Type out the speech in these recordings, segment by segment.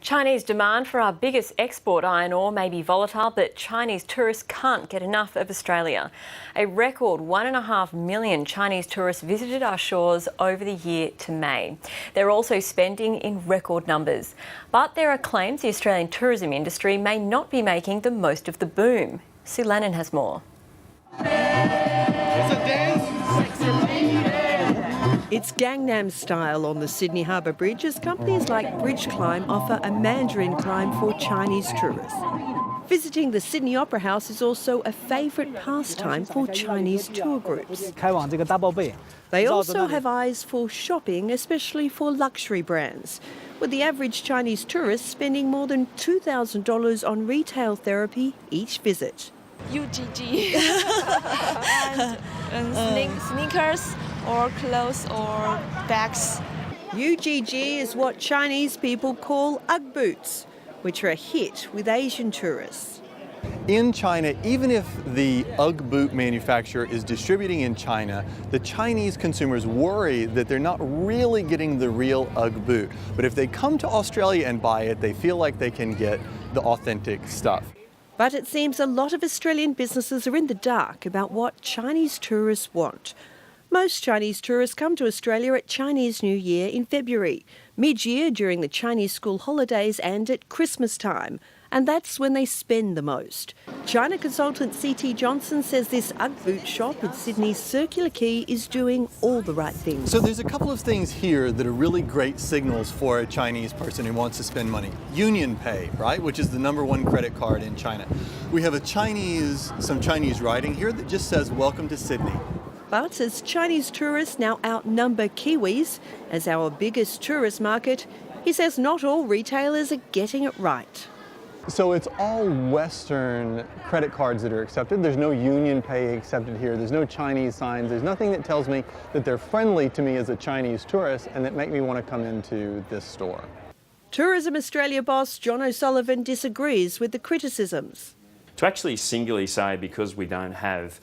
Chinese demand for our biggest export iron ore may be volatile, but Chinese tourists can't get enough of Australia. A record 1.5 million Chinese tourists visited our shores over the year to May. They're also spending in record numbers. But there are claims the Australian tourism industry may not be making the most of the boom. Sue Lannon has more. It's Gangnam style on the Sydney Harbour Bridge as companies like Bridge Climb offer a Mandarin climb for Chinese tourists. Visiting the Sydney Opera House is also a favourite pastime for Chinese tour groups. They also have eyes for shopping, especially for luxury brands, with the average Chinese tourist spending more than $2,000 on retail therapy each visit. UGG and sneakers or clothes or bags. UGG is what Chinese people call Ugg boots, which are a hit with Asian tourists. In China, even if the Ugg boot manufacturer is distributing in China, the Chinese consumers worry that they're not really getting the real Ugg boot. But if they come to Australia and buy it, they feel like they can get the authentic stuff. But it seems a lot of Australian businesses are in the dark about what Chinese tourists want. Most Chinese tourists come to Australia at Chinese New Year in February, mid-year during the Chinese school holidays and at Christmas time. And that's when they spend the most. China consultant CT Johnson says this Ugg boot shop in Sydney's Circular Quay is doing all the right things. So there's a couple of things here that are really great signals for a Chinese person who wants to spend money. Union Pay, right, which is the #1 credit card in China. We have some Chinese writing here that just says, "Welcome to Sydney." But as Chinese tourists now outnumber Kiwis as our biggest tourist market, he says not all retailers are getting it right. So it's all Western credit cards that are accepted. There's no Union Pay accepted here. There's no Chinese signs. There's nothing that tells me that they're friendly to me as a Chinese tourist and that make me want to come into this store. Tourism Australia boss John O'Sullivan disagrees with the criticisms. To actually singularly say because we don't have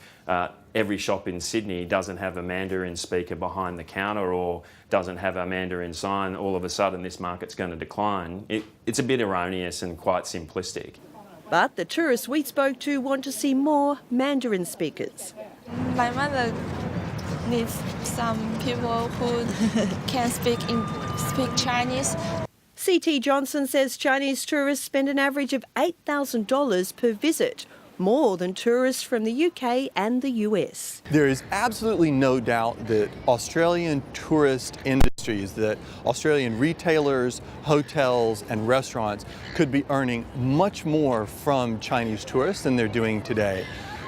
every shop in Sydney doesn't have a Mandarin speaker behind the counter or doesn't have a Mandarin sign, all of a sudden this market's going to decline, it's a bit erroneous and quite simplistic. But the tourists we spoke to want to see more Mandarin speakers. My mother needs some people who can speak Chinese. CT Johnson says Chinese tourists spend an average of $8,000 per visit, more than tourists from the UK and the US. There is absolutely no doubt that Australian tourist industries, that Australian retailers, hotels and restaurants could be earning much more from Chinese tourists than they're doing today.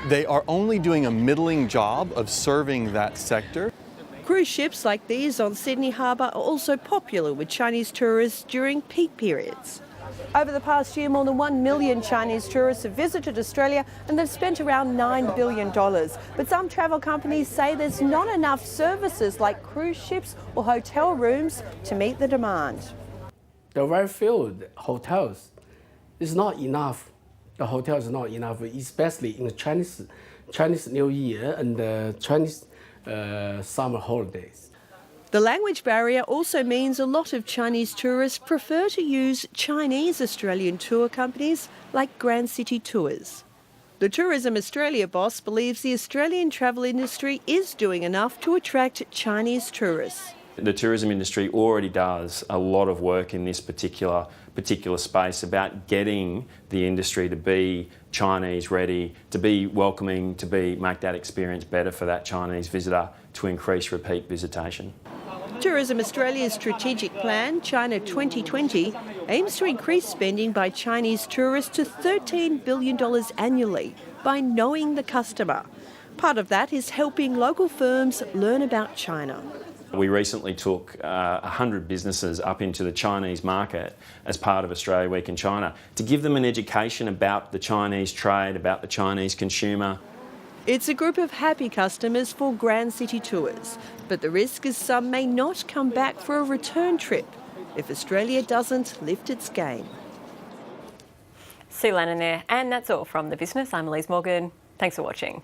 They are only doing a middling job of serving that sector. Cruise ships like these on Sydney Harbour are also popular with Chinese tourists during peak periods. Over the past year, more than 1 million Chinese tourists have visited Australia and they've spent around $9 billion. But some travel companies say there's not enough services like cruise ships or hotel rooms to meet the demand. The very few hotels is not enough. The hotel is not enough, especially in the Chinese New Year and the Chinese summer holidays. The language barrier also means a lot of Chinese tourists prefer to use Chinese Australian tour companies like Grandcity Tours. The Tourism Australia boss believes the Australian travel industry is doing enough to attract Chinese tourists. The tourism industry already does a lot of work in this particular space about getting the industry to be Chinese ready, to be welcoming, to make that experience better for that Chinese visitor, to increase repeat visitation. Tourism Australia's strategic plan, China 2020, aims to increase spending by Chinese tourists to $13 billion annually by knowing the customer. Part of that is helping local firms learn about China. We recently took 100 businesses up into the Chinese market as part of Australia Week in China to give them an education about the Chinese trade, about the Chinese consumer. It's a group of happy customers for Grandcity Tours, but the risk is some may not come back for a return trip if Australia doesn't lift its game. Sue Lannon there, and that's all from The Business. I'm Elise Morgan. Thanks for watching.